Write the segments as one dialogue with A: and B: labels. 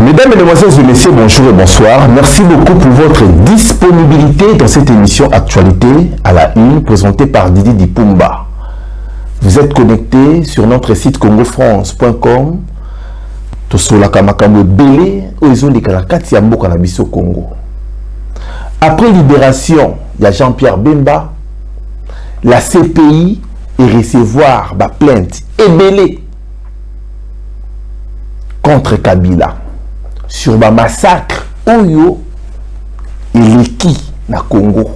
A: Mesdames, Mesdemoiselles et Messieurs, bonjour et bonsoir. Merci beaucoup pour votre disponibilité dans cette émission Actualité à la une présentée par Didi Dipumba. Vous êtes connectés sur notre site congofrance.com. Congo. Après libération, il y a Jean-Pierre Bemba, la CPI et recevoir la plainte ébélée contre Kabila sur le massacre Oyo et Leki na Congo.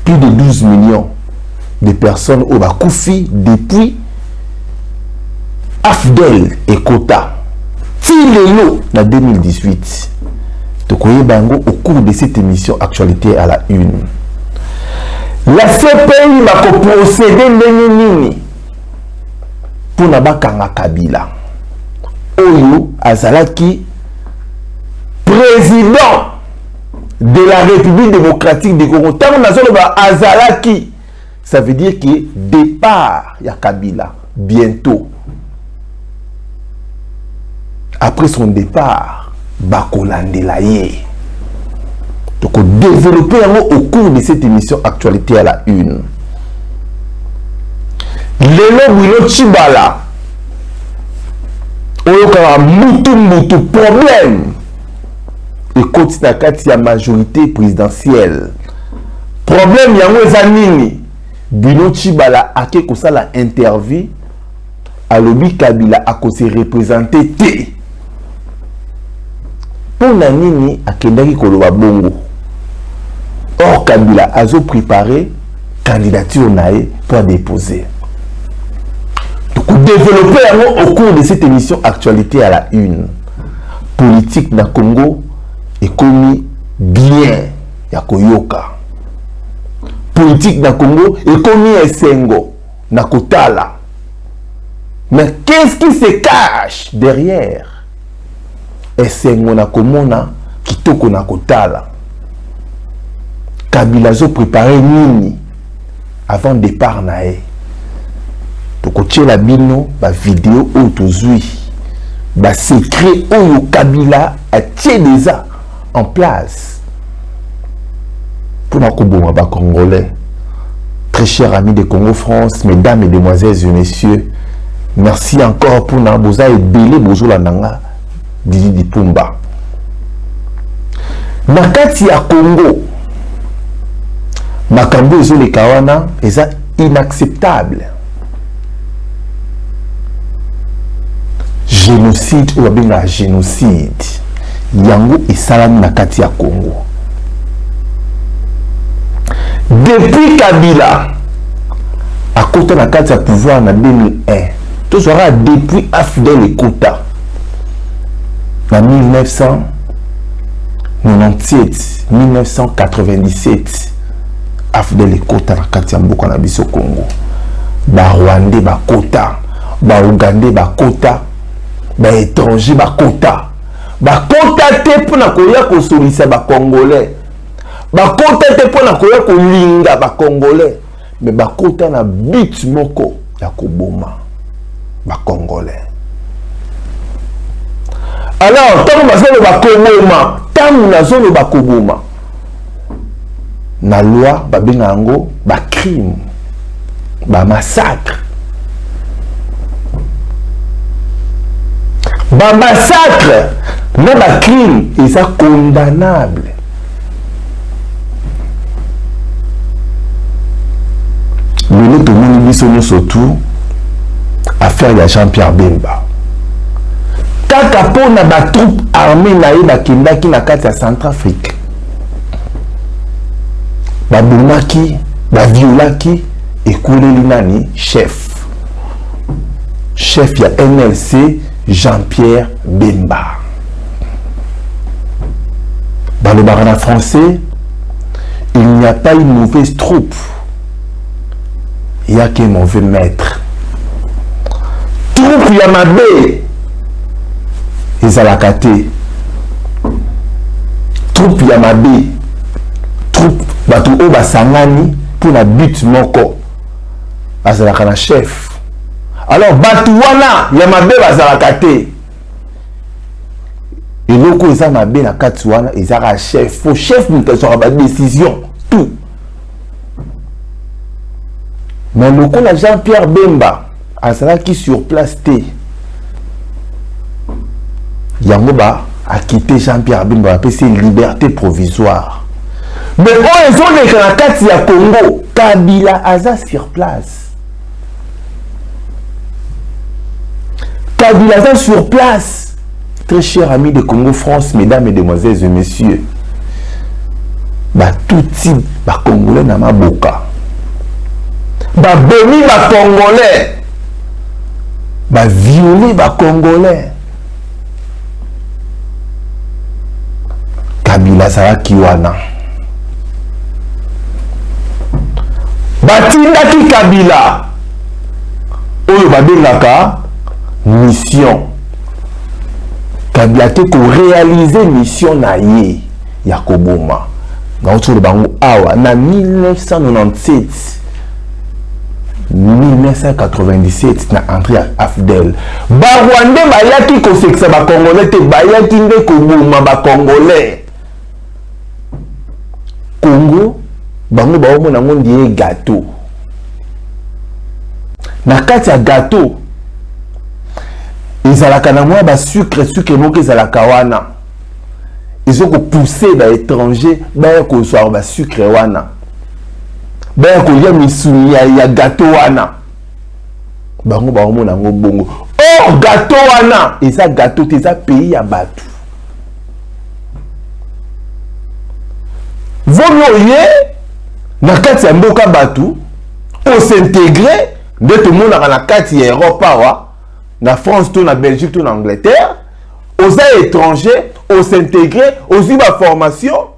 A: Plus de 12 millions de personnes au Bakoufi depuis Afdel et Kota. Tilelo en 2018. Tokoye Bango au cours de cette émission Actualité à la une. La CPI m'a procédé nini pour Nabakanga Kabila. Oyo Azalaki, président de la République démocratique du Congo. Tant que Azalaki, ça veut dire que départ ya Kabila bientôt. Après son départ, Bakolandela ye. Donc développer au cours de cette émission Actualité à la une. Lelo Wilo Chibala. Oyoka mutu problème. Et continue à la majorité présidentielle. Problème yango ezanini. Bino Chibala a que ça la interview. À l'obi Kabila a se représenter té. Pour nanini a kendaki koloba bongo. Or Kabila a préparé candidature nae pour déposer. Développer au cours de cette émission Actualité à la une. Politique na Congo est commis bien ya koyoka. Politique na Congo est commis esengo na kotala. Mais qu'est-ce qui se cache derrière esengo na komona kitoko na kotala? Kabila zo préparé nini avant départ nae. Koche la bino ba vidéo autozui ba secret oyo Kabila a tient déjà en place pour na koboma ba congolais. Très chers amis de Congo France, mesdames et demoiselles et messieurs, merci encore pour na boza et belé bozola nanga Didi Dipumba. Na kati ya Congo makambo ezo le kawana eza inacceptable. Génocide ou bien génocide yango et salam na kati ya Congo. Depuis Kabila à côté na kati ya pouvoir en 2001, tout sera depuis Afdel et Kota en 1997 1997 Afdel et Kota na kati ya mboka na biso Congo. Ba Rwandais ba Kota, ba Ougandais ba Kota, ba étranger ba Kota. Ba Kota te pona koya ko solisa ba Congolais. Ba Kota te pona koya ko linga ba Congolais. Mais ba Kota na but moko ya koboma ba Congolais. Alors, tant que nous ba koboma, tant nous ba koboma. Na loi ba bengango ba crime, ba massacre. Ba massacre, non ba crime, et ça condamnable. Le tout le monde surtout affaire de Jean-Pierre Bemba. Kaka pona ba troupe armée naïe ba kindaki na kati ya Centrafrique. Ba boumaki, ba violaki et kouleli nani chef. Chef ya NLC Jean-Pierre Bemba. Dans le barana français, il n'y a pas une mauvaise troupe. Il n'y a qu'un mauvais maître. Troupe Yamabé, Ezalakate. Troupe Yamabé, troupe Batou Oba Sangani pour la but moko. Azalakana chef. Alors Batouana Yamabé Bazalakate. Et loko eza mabe na kati wana ezaka chef. Faut chef mutu sur la décision tout. Mais loko la Jean-Pierre Bemba azalaki sur place té. Yango ba a quitté Jean-Pierre Bemba appelé liberté provisoire. Mais on est zone na kati ya Congo, Kabila aza sur place. Kabila aza sur place. Très chers amis de Congo France, mesdames et demoiselles et messieurs. Ba tout type ba Congolais na maboka. Ba boni ba Congolais. Ba violer ba Congolais. Kabila saraki wana. Batindaki Kabila. Oyo babengaka mission. Kabila te ko réaliser mission na ye ya koboma. Na otolo bango awa na 1997 1997 na entrée à Afdel. Ba Rwandais bayaki ko seksa ba Congolais te bayaki nde ko boma ba Congolais. Congo bango ba omona ngondi gâteau. Na kati ya gâteau ezalaka na mwa ba sucre moko ezalaka wana. Ils ont poussé ba étranger ba ko soir ba sucre wana. Ba ko ya misuni ya gâteau wana. Bango ba omona ngo bongo. Oh gâteau wana, eza gâteau te za pays ya batu. Voyoye na kati ya mboka batu on s'intégrer de tout le monde na kati ya Europe wa na France tout na Belgique tout na Angleterre aux étrangers on s'intégrer aux ba formation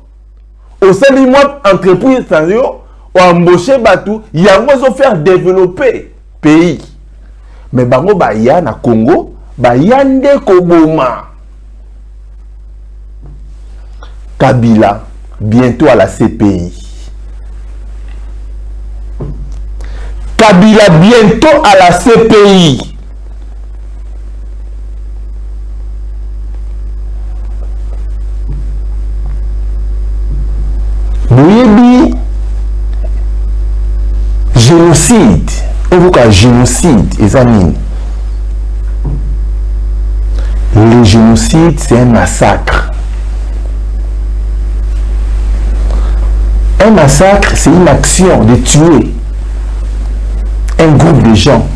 A: au sein de moi entreprise sanyo ou embaucher batu yango zo faire développer pays mais bango ba ya na Congo ba yande ko boma. Kabila bientôt à la CPI. Kabila bientôt à la CPI. Boyebi génocide. On vous dit génocide, les amis. Le génocide, c'est un massacre. Un massacre, c'est une action de tuer un groupe de gens.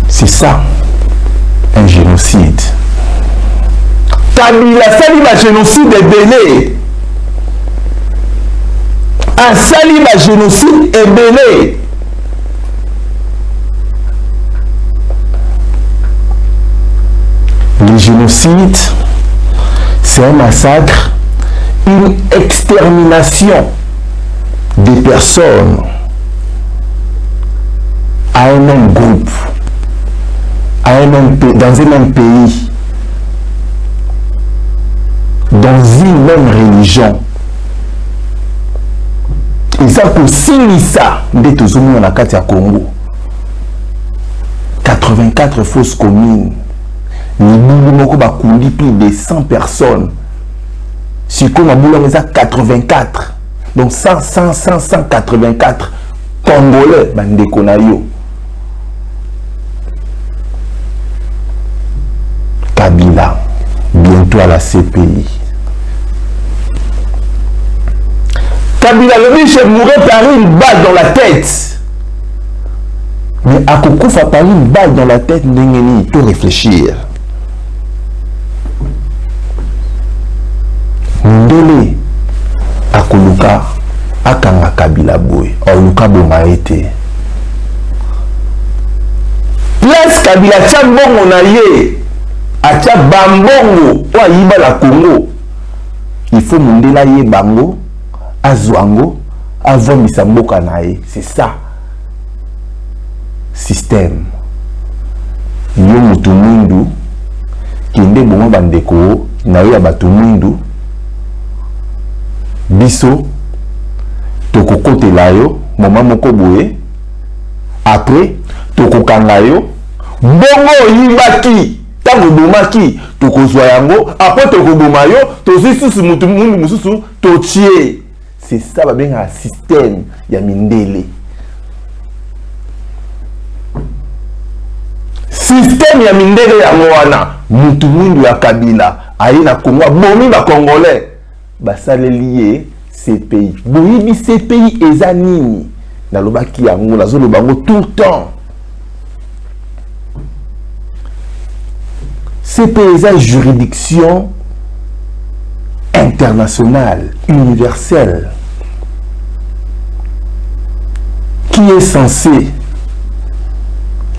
A: C'est ça, un génocide. Kabila sali ba génocide ebele. A sali ba génocide ebele. Le génocide, c'est un massacre, une extermination des personnes à un même groupe, dans un même pays, dans une même religion. Et ça pour signer ça, dès que nous avons Katia Congo, 84 fausses communes. Nous avons plus de 100 personnes. Si on a 84. Donc 184 Congolais. Kabila, bientôt à la CPI. Kabila, le riche mourrait par une balle dans la tête. Mais à Kokouf a par une balle dans la tête, il peut réfléchir. Ndele akoluka akanga Kabila boy oluka bonga ete place Kabila tia mbongo na ye atia bambongo wa yiba la Congo il faut mundela ye bango azwango avomisa mboka na ye c'est ça système yo mutu mwindu kende bongo bandeko na yo ya batu mwindu biso tokokotela yo moment moko boye après tokokanga yo bongo yibaki tango bomaki tokozwa yango après tokoboma yo tozisusu mutu mundu mususu totie. C'est ça va bien un système ya mindele. Système ya mindele ya wana mutu mundu ya kabila ayi na Congo bomi ba congolais basale lié CPI. Boyibi CPI eza nini na lobaki yango nazo lobango tout le temps. CPI eza juridiction internationale, universelle, qui est censée,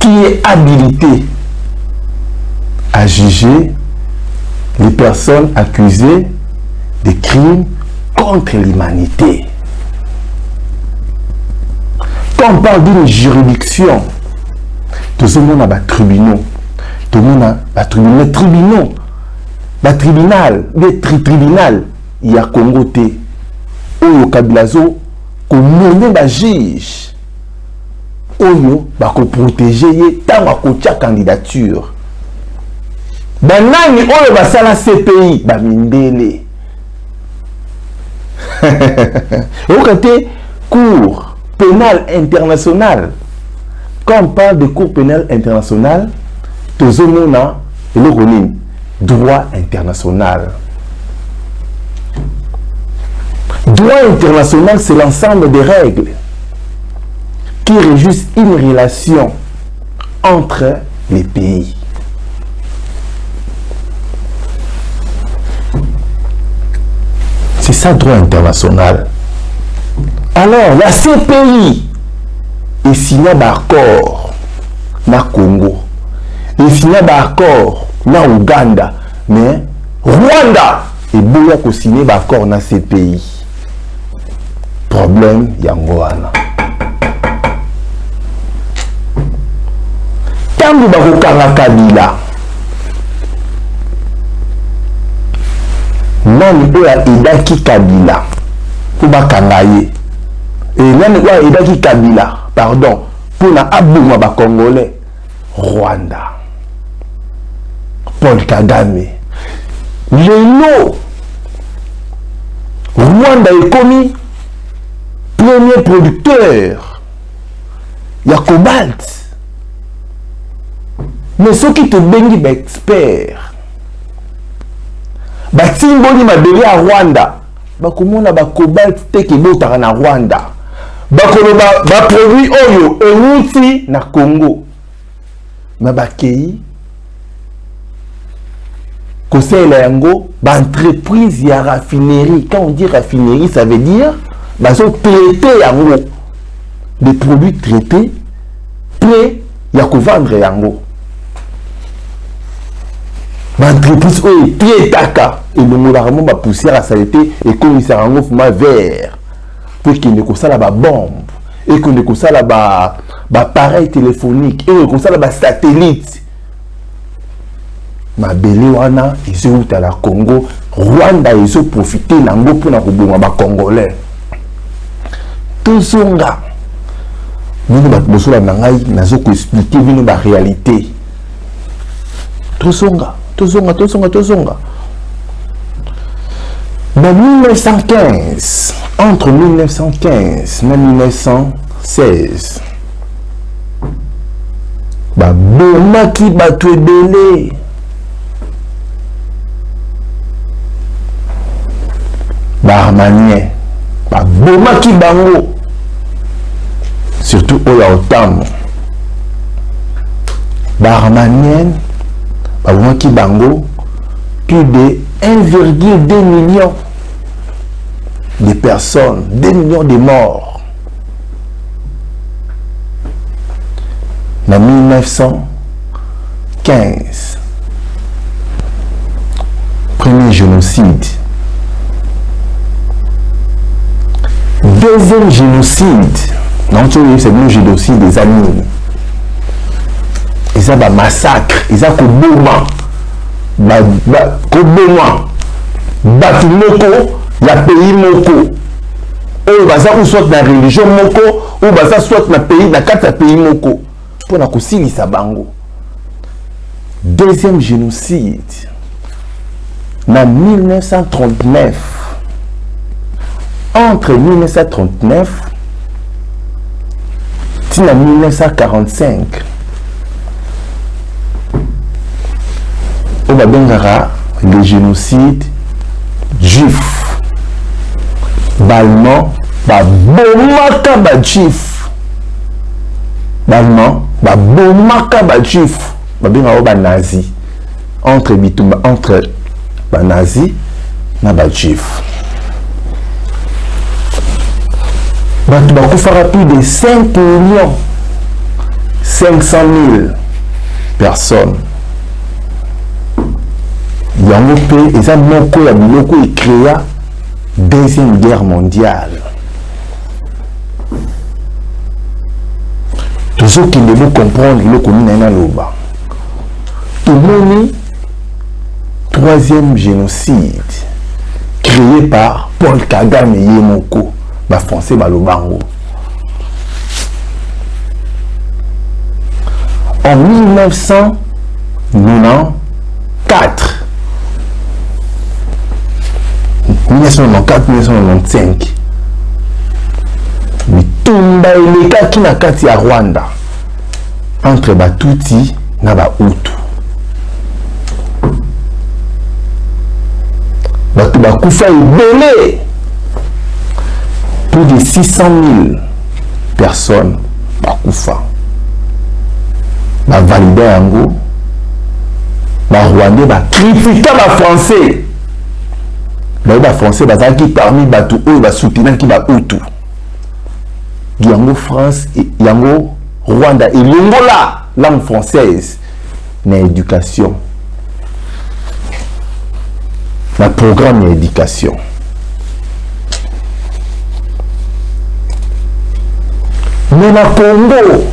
A: qui est habilitée à juger les personnes accusées de crimes contre l'humanité. Quand on parle d'une juridiction, tout ce monde a des tribunaux, tout le monde a des tribunaux, des tribunal, il y a Congo T, Oyo Kabilazo, qu'on nomme des juges, Oyo, qu'on protéger, tant qu'on a candidature. Banani Oyo basala CPI, Bamindele. Au côté, Cour pénale internationale. Quand on parle de Cour pénale internationale, tout le monde a le droit international. Droit international, c'est l'ensemble des règles qui régissent une relation entre les pays. C'est ça, droit international. Alors, la CPI est signé d'accord na Congo. Et signé d'accord na Ouganda. Mais Rwanda est beau à signer d'accord na CPI. Problème yangoana. Tangu bakokanga Kabila. Nani oya idaki Kabila. Kubakanga ye. Et nani oya idaki Kabila. Pardon. Pour na abouma ba Congolais. Rwanda. Paul Kagame. Lelo. Rwanda est commis premier producteur. Il y a cobalt. Mais ceux qui te baignent expert. Batimboni mabeli à Rwanda. Bakomona ba cobalt teke botara na Rwanda. Bakoloba ba produit oyo euti na Congo. Mabakei conseil la yango ba entreprise ya raffinerie. Quand on dit raffinerie, ça veut dire ba so traiter yango des produits traités prêts ya ko vendre yango. Ba entreprise oyo traitaka et le moulalement ba poussière à saleté et commissaire yango fuma vert pour qu'il ne kosala ba bombe et qu'on ne kosala ba appareil téléphonique et qu'on kosala ba satellite. Mabele wana iso uta la Congo, Rwanda iso profiter nango pour na koboma ba Congolais. Tozonga. Nous ba bosola nangai nazo ko expliquer bino ba réalité. Tozonga. En 1915, entre 1915 et 1916, ba bomaki bato ebele. Barmanien, ba bomaki bango, surtout au Otam. Barmanien, ba bomaki bango, plus de 1,2 million de personnes, 2 millions de morts. En 1915, premier génocide. Deuxième génocide, non, c'est le génocide des animaux. Ils ont un massacre, ils ont un bombardement, batu moko, la pays moko. Ou baza ou soit la religion moko, ou baza soit la pays, la carte pays moko. Pour la kusili sa bango. Deuxième génocide, en 1939, entre 1939 et 1945, on a le génocide juif. Balman, bomaka ba juif. Balman, bomaka ba juif. Ba nazi. Entre bitumba, entre ba nazi na ba juif. Batu bakufara plus de 5 millions 500 000 personnes. Yango pe eza moko ya biloko ekrea Deuxième Guerre mondiale. Tout ce qui devait comprendre le commun loba. Tout le monde, troisième génocide créé par Paul Kagame Yemoko, ba français balobango. En 1994, 1994-1995, bitumba elekaki na kati ya Rwanda entre Batuti na Bahutu. Batu bakufa ebele, plus de 600 000 personnes bakufa. Bavalide yango, Rwandais bacritika ba français. Les Français qui parmi Batu ou les soutenants qui va Hutu. Yango France et Yango Rwanda et l'Angola, langue française, na éducation. Na programme d'éducation. Mais na Congo,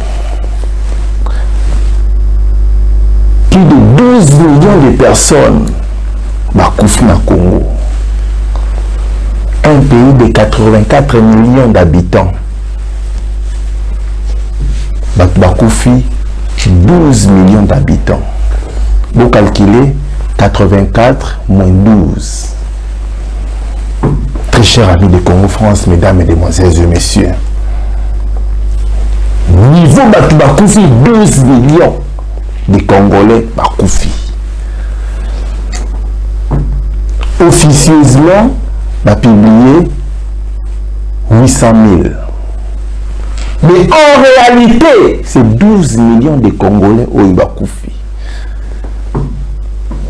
A: plus de 12 millions de personnes bakouf na Congo. Un pays de 84 millions d'habitants. Bakoufi, 12 millions d'habitants. Vous calculez 84 moins 12. Très chers amis de Congo France, mesdames, mesdemoiselles et messieurs. Niveau Bakoufi, 12 millions de Congolais Bakoufi. Officieusement, a publié 800 000. Mais en réalité, c'est 12 millions de Congolais au Ibakoufi.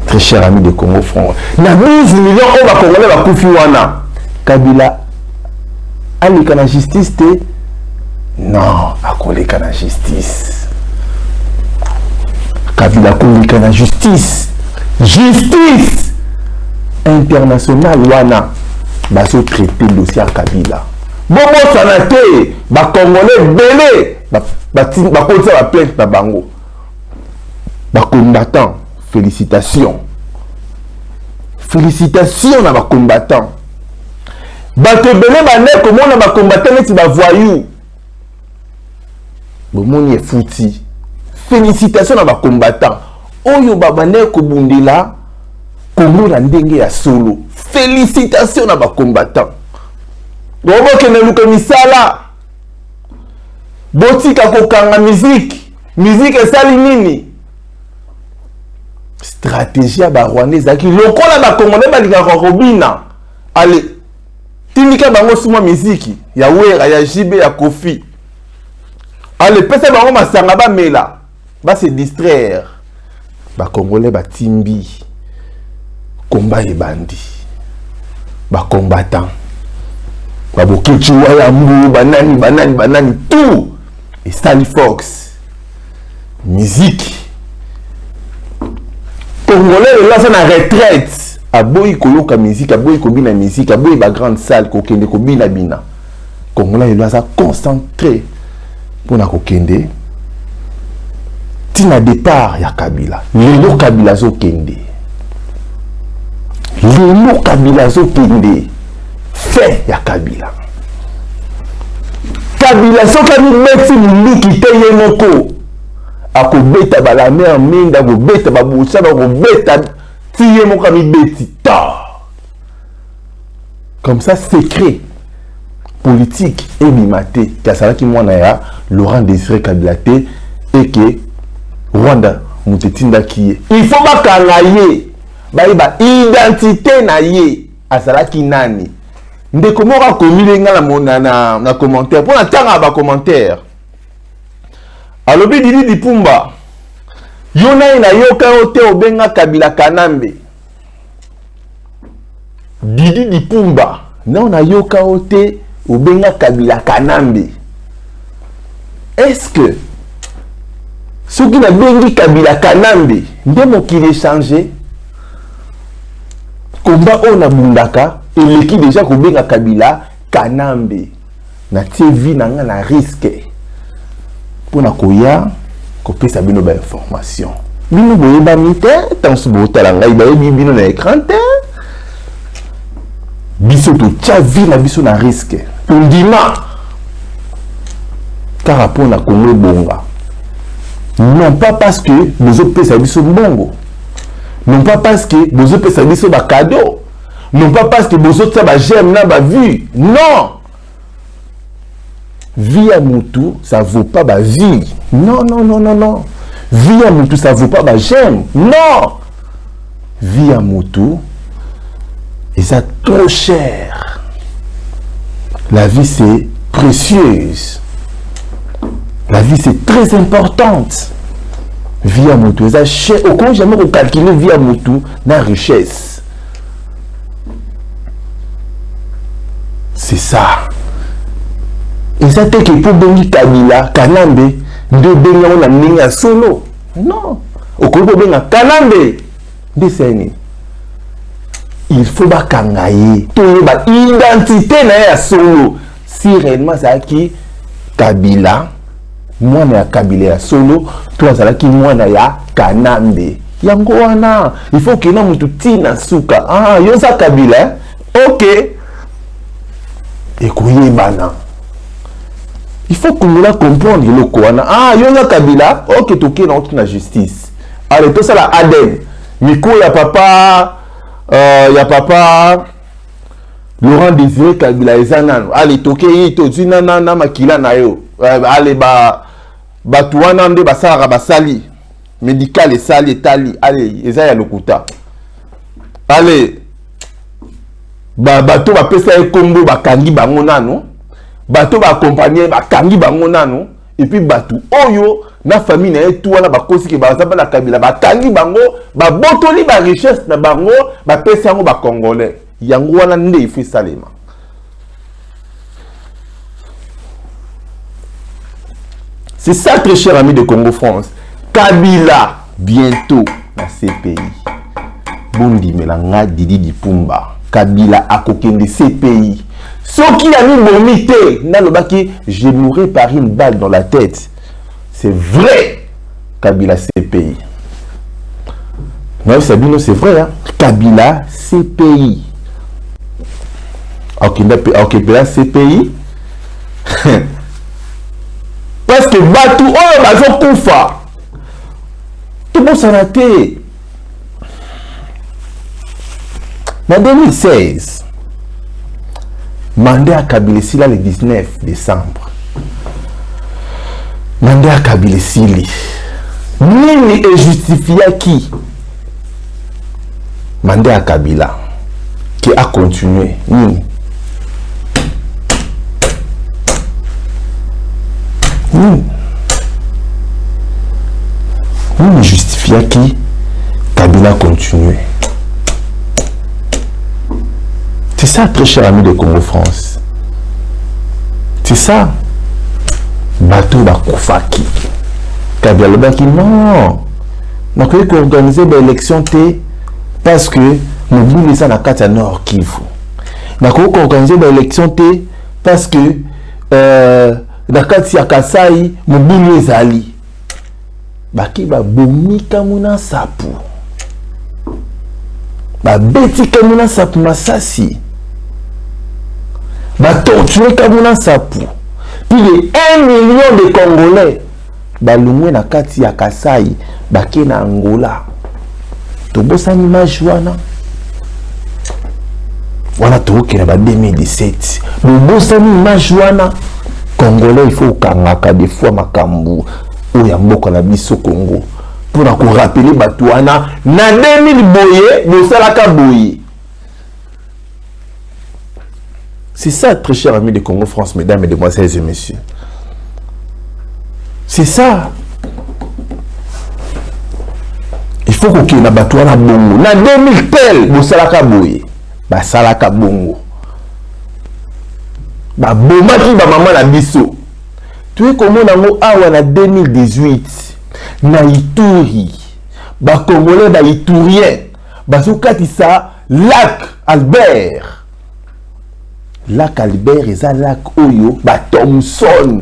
A: Très cher ami de Congo France. Il y a 12 millions de Congolais Bakoufi wana. Kabila a la justice. Non, a la justice. Kabila a la justice. Justice internationale wana. Baso traiter le dossier à Kabila. Bon, ça n'a été, Congolais belé, continue à plaindre Babango. Combattant, félicitations. Félicitations à ma combattant. Bato belé, comment on a combattant, mais tu vas voyou. Bon, mon est fouti. Félicitations à ma combattant. Oyo babane ko bundila. Congo la ndenge ya solo. Félicitations à ma combattant. Bobo kene luka misala. Botika kokanga musique. Musique esali nini? Stratégie à Rwandais zaki lokola ba Congolais balika robina. Allez. Timika bango suma musique. Ya Wera, ya Jibe, ya Kofi. Allez, pesa bango masanga ba mela. Ba se distraire. Ba Congolais ba timbi. Combat et bandit. Ba combattant. Ba bokechi waya mbu banani tout. Et Stanley Fox. Musique. Congolais là ça na retraite. Aboyi koyoka musique, aboyi kobina musique, aboyi ba grande salle kokende kobina bina. Congolais là ça concentré pour na kokende. Tina départ ya Kabila. Lelo Kabila zo kende. Lelo Kabila zo kende. Fait ya Kabila. Kabila so kani meti muluki te ye moko. akobeta ba la mer minda akobeta ba boucha akobeta tiye mo kami beti ta comme ça secret politique et bimaté kasala ki mwana ya Laurent Désiré Kabila te et que Rwanda mutetinda ki il faut bakanga ye ba identité na ye asala ki nani ndeko moko akomile nga na commentaire pour natanga ba commentaire alobi Didi Dipumba yona ina yoka ote obenga Kabila Kanambe Didi Dipumba na yoka ote obenga Kabila Kanambe est-ce que ce qui na bengi Kabila Kanambe nde mokili changer combat on a bundaka et l'équipe déjà kobenga Kabila Kanambe na TV na nga na risque pour na koya ko pesa bino ba information bino boye ba mite tant so botala ngai ba bino na écran te biso to tchavi na biso na risque ndima car rapport na Congo bonga non pas parce que nous autres pesa biso bongo non pas parce que nous autres pesa biso ba cadeau non pas parce que nous autres ça j'aime na ba vie non vie à Moutou ça vaut pas ba vie non vie à Moutou ça vaut pas ba j'aime non vie à Moutou et ça trop cher la vie c'est précieuse la vie c'est très importante vie à Moutou et ça cher au compte jamais calculer vie à Moutou na richesse c'est ça et ça t'es que pour bengi Kabila Kanambe de benga on a ninga solo non au compte pour benga Kanambe décennie il faut pas kangaye tout ba identité na ya solo si réellement ça qui Kabila moi na Kabila ya solo toi ça qui moi na ya Kanambe yango wana il faut que na mutu tina suka ah yo ça Kabila OK et koye bana il faut que nous la comprendre le koana ah yo na Kabila OK toke na la justice allez tout ça la Aden miko ya papa Laurent Désiré Kabila ezanano allez toke ito zina na makila na yo allez batuana nde basala basali médical et sali etali allez eza ya lokuta allez bato bapesa ekombo bakangi bango nano bato ba accompagner bakangi bango nano et puis bato oyo na famille na etu wana bakosi ke bazaba na Kabila bakangi bango babotoli ba richesse na bango bapesa yango ba congolais yango wana nde ifi salema c'est ça très cher ami de Congo France Kabila bientôt na CPI bondi melanga Didi Dipumba Kabila a kokende CPI ce qui a mis mon mité nalobaki je mourrai par une balle dans la tête c'est vrai Kabila CPI mais Sabino c'est vrai hein? Kabila CPI ok Kabila CPI parce que Batou oh bazo kufa tout le monde s'en a été en 2016 mandat à Kabila Sili le 19 décembre mandat à Kabila Sili nini est justifié qui mandat à Kabila qui a continué nini justifié qui Kabila a continué. C'est ça, très cher ami de Congo France. C'est ça. Bateau Bakufaki. Kabila le Baki, non. Donc, il faut organiser l'élection parce que nous voulons ça dans le Nord Kivu. Donc, il faut organiser l'élection parce que dans le Kasai, nous voulons les alliés. Baki ba bomika muna sapu. Ba beti kamuna sapu masasi. Ba torturer kamuna sapu. Puis les 1 million de Congolais balungwe na kati ya Kasai bake na Angola tobosani image wana toke na ba 2017 bobosani image wana Congolais il faut kangaka des fois makambu oya mboka na biso Congo pour na ko rappeler batu wana na 2000 boye bosalaka boye. C'est ça, très chers amis de Congo France, mesdames, mesdemoiselles et messieurs. C'est ça. Il faut que na batu wana bongo na 2000 tel bosalaka boye basalaka bongo ba bomaki ba mama na biso. Tu es comme nango awa na 2018 na Ituri ba Congolais ba Iturien bazokatisa lac Albert. Lac Albert eza lac oyo ba Thomson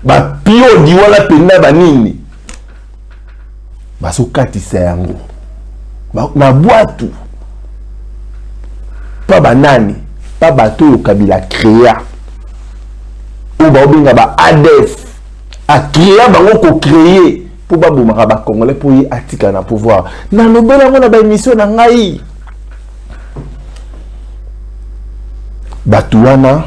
A: ba pio di wala penda banini bazokatisa yango na boatu pa banani pa bato oyo Kabila créa ou ba obenga ba ADF a créa bango ko créer pour ba bomaka ba Congolais pour y atika na pouvoir na lobela ngona ba émission na ngai batu wana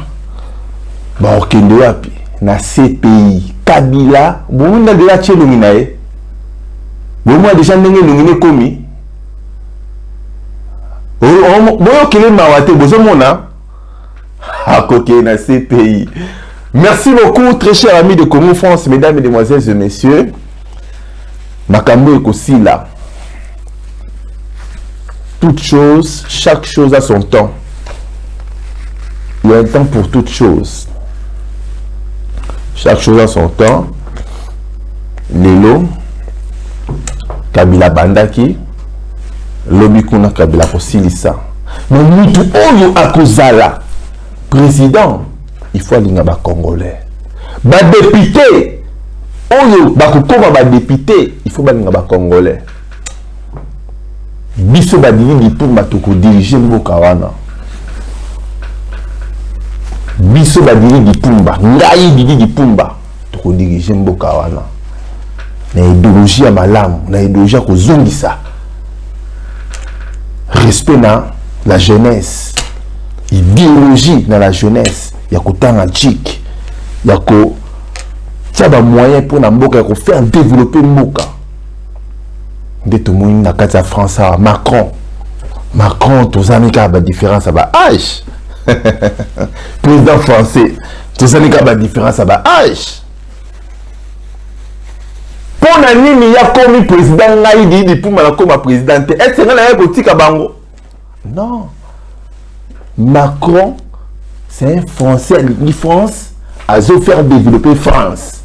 A: ba okende wapi na CPI Kabila bomuna de la tchelungi na ye bomuna déjà ndenge lungine komi boyo kele mawate bozomona akoke na CPI. Merci beaucoup très chers amis de Congo France, mesdames, mesdemoiselles et messieurs. Makambo ekosila. Toute chose, chaque chose a son temps. Il y a un temps pour toute chose. Chaque chose a son temps. Lelo Kabila bandaki lobi kuna Kabila kosilisa. Mais mutu oyo akozala président, il faut alinga ba Congolais. Ba député oyo bakokoma ba député, il faut balinga ba Congolais. Biso badini pour matoko diriger mboka wana. Biso badiri dipumba ngai didi dipumba toko diriger mboka wana na idéologie ya malamu na idéologie ko zongisa respect na la jeunesse idéologie na la jeunesse ya kotanga chic ya ko taba moyen pour na mboka ya ko faire développer mboka nde to moni na kati ya France Macron tozani ka ba différence ba âge. Président français, tout ça n'est pas différence à bas âge. Pour nani il y a comme président naïdi dit pour mal comme président. Est-ce que là politique à bango? Non. Macron, c'est un Français. La France a faire développer France.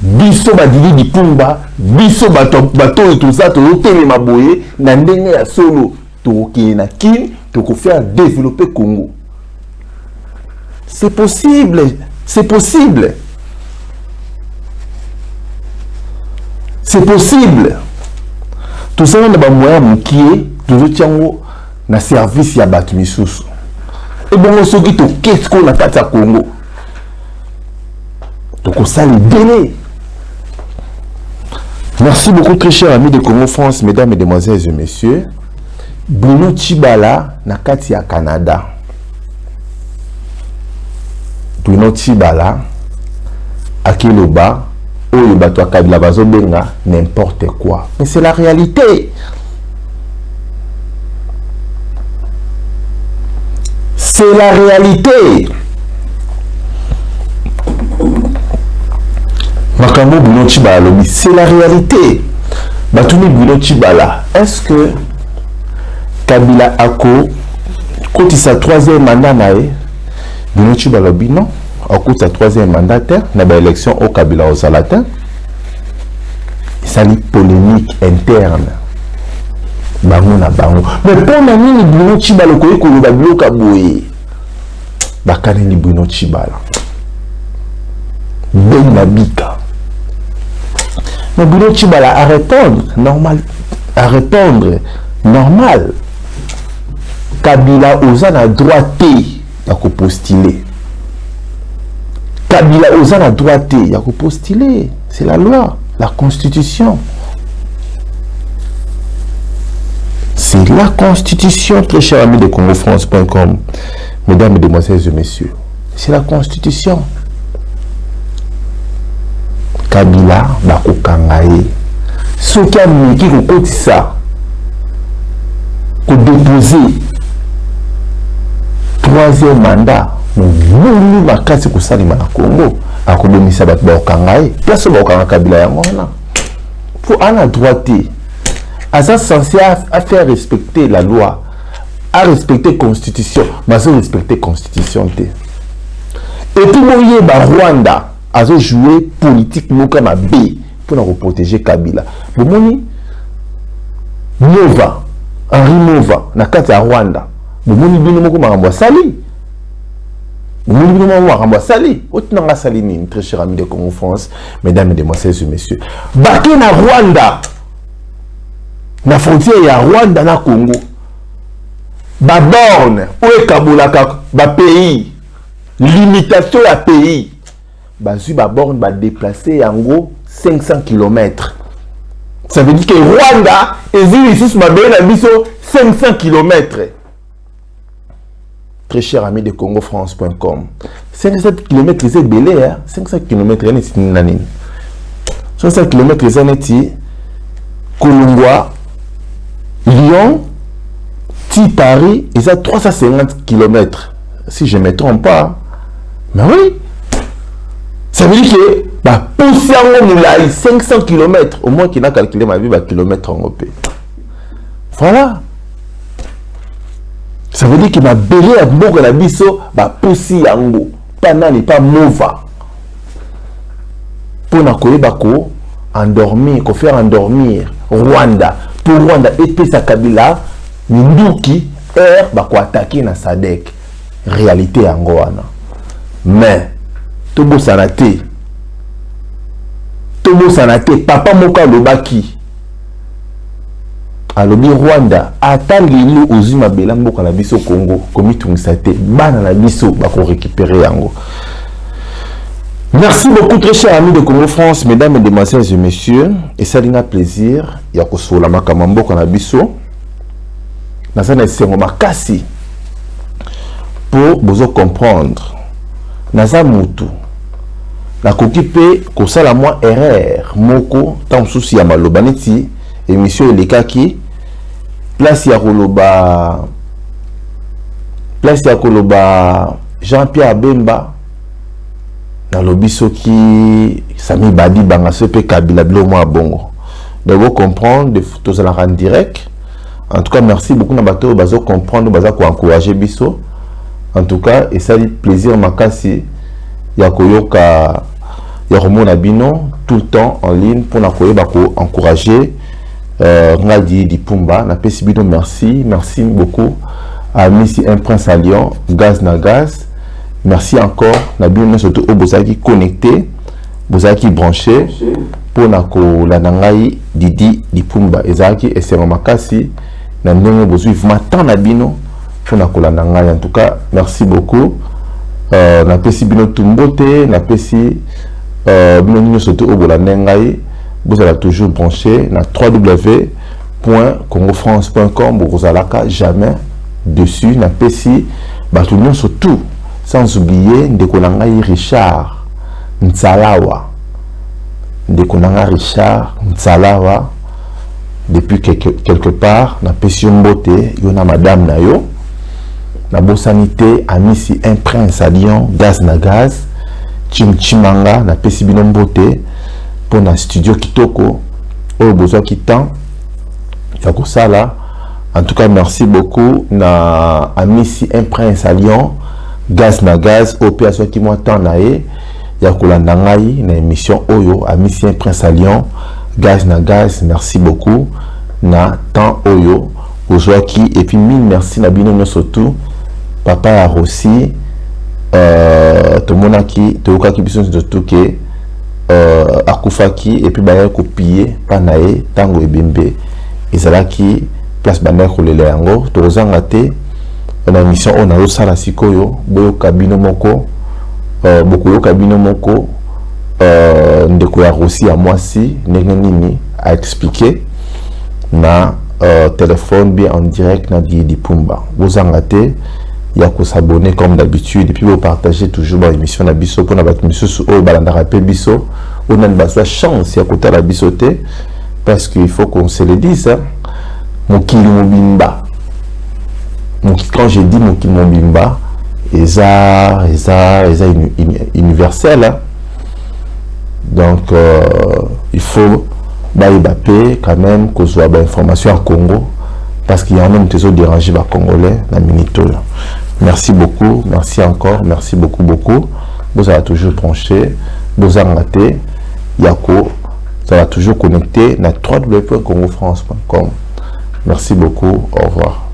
A: Biso badili di pumba, biso bato et tout ça, tout le maboye, nandenge ya solo. Pour faire développer Congo. C'est possible. C'est possible. C'est possible. Tout ça, on a moyen qui est toujours na service ya batu misusu. Et bon, on dit qu'est-ce qu'on a fait à Congo. Donc on s'est donné. Merci beaucoup très chers amis de Congo France, mesdames, mesdemoiselles et messieurs. Bruno Tshibala na kati ya Canada. Bruno Tshibala akeloba oyo bato ya Kabila bazobenga n'importe quoi. Mais c'est la réalité. C'est la réalité. Makambo Bruno Tshibala lobi, c'est la réalité. Batuni Bruno Tshibala, est-ce que Kabila ako côté sa troisième mandat nae Bruno Tshibala lobi non au côté sa troisième mandataire na ba élection au Kabila au Salatin ça li polémique interne bango na bango mais pour nani Bruno Tshibala ko ekoloba bloka boye bakane ni Bruno Tshibala ben nabika mais Bruno Tshibala à répondre normal Kabila oza na droit à postuler. Kabila aux la droite, il y a postuler. C'est la loi, la constitution. C'est la constitution, très cher ami de CongoFrance.com. Mesdames, mesdemoiselles et messieurs, c'est la constitution. Kabila, Bako Kangaye. Ce qui a mis qui côté ça, pour déposer 3e mandat, nous ma casse pour ça, na Congo, à Kolomisa Bako Kangaye. Place Bako Kangaye Kabila Yamona. Pour en la droite, à ça censé à faire respecter la loi, à respecter la constitution, mais à respecter la constitution. Et puis, Rwanda a joué politique pour nous protéger Kabila. Bomoni Nova, Henri Nova, na kati ya Rwanda. Bomoni bino moko makambo sali. Bomoni bino moko makambo sali. Otinanga sali ni très cher ami de Congo France, mesdames et demoiselles et messieurs. Baké na Rwanda. Na frontière ya Rwanda na Congo. Ba borne ou kabolaka ba pays. Limitation à pays. Bazui ba borne ba déplacer yango 500 km. Ça veut dire que Rwanda est ici sur ma belle biso 500 km. Très cher ami de CongoFrance.com. 500 km c'est belé hein. 500 km c'est nani. 500 km c'est neti Kolongwa Lyon Ti Paris et ça 350 km. Si je ne me trompe pas. Mais oui. Ça veut dire que bah, pour 500 km, au moins qu'il a calculé ma vie, bah, kilomètre en OP. Voilà. Ça veut dire que ma belle à beaucoup la biso, bah, poussi yango, pas nani, pas mova. Pour na koye bako, endormir, qu'on faire endormir Rwanda. Pour Rwanda, et sa Kabila, Minduki, bah, quoi attaquer na Sadek. Réalité yango wana. Mais, Tobo Sanate, Papa Moka Lobaki, alobi Rwanda, atangeli ozima belambo ka la biso Congo, komitungsate, bana la biso bako récupérer yango. Merci beaucoup très chers amis de Congo France, mesdames et demoiselles et messieurs, et ça a plaisir, ya kosola makamambo ka la biso. Nazana sengo makasi pour vous comprendre. Naza mutu na kokipe ko sala moi erreur moko tam souci ya maloba neti émission elekaki place ya koloba Jean-Pierre Bemba na lobiso ki Sami Badi banga sepe Kabila bilo moi bongo de vous comprendre de tous la rendre direct. En tout cas merci beaucoup na bato bazo comprendre baza ko encourager biso. En tout cas, et ça dit plaisir makasi ya koyoka ya romona bino tout le temps en ligne pour na koyeba ko encourager ngadi di Pumba na pesi bino merci beaucoup à Missy un prince à Lyon gaz na gaz merci encore na bino surtout au bozaki connecté bozaki branché pour na ko la nangai Didi di Pumba ezaki et c'est makasi na ndenge bozui vraiment tant na bino. En tout cas, merci beaucoup. Na pesi bino tumbote, na pesi bino surtout au bolanengai, vous allez toujours brancher na www.congofrance.com vous allez jamais dessus na pesi batunon surtout sans oublier ndekonangai Richard Ntsalawa. Richard Ntsalawa depuis quelque part na pesi mbote yona madame na yo. La sanité a mis un prince à Lyon, gaz na gaz, Chimanga, na pesibino mbote, pour na studio Kitoko, au besoin qui tend, là. En tout cas, merci beaucoup, na mis un prince à Lyon, gaz na gaz, au PSO qui m'a tant naé, Yakola Nangai, na émission Oyo, a mis un prince à Lyon, gaz na gaz, merci beaucoup, na tant Oyo, besoin qui, et puis mille merci, na bino surtout. Papa a aussi tout le monde qui toka qui besoin de tout que akufaki et puis ba copier panae tango ebembe ezala qui place bana ko lele yango tozanga te na mission on a sala sikoyo boyo kabino moko beaucoup kabino moko ndeko ya Russie à moi si nini a expliqué na téléphone bien en direct na di Pumba. Vous en ratez, il y a qu'à s'abonner comme d'habitude et puis vous partagez toujours dans l'émission na biso pour na battre monsieur au balanda rappel biso on a une chance il y a côté la bisoté parce qu'il faut qu'on se le dise hein. Mokili mobimba quand je dis mokili mobimba eza universel hein. Donc il faut baïbapé quand même qu'on soit information en Congo parce qu'il y a un homme qui se dérange par Congolais la minute là. Merci beaucoup, merci encore, merci beaucoup. Vous avez toujours tranché, vous avez raté, Yako, ça va toujours connecté à www.congofrance.com. Merci beaucoup, au revoir.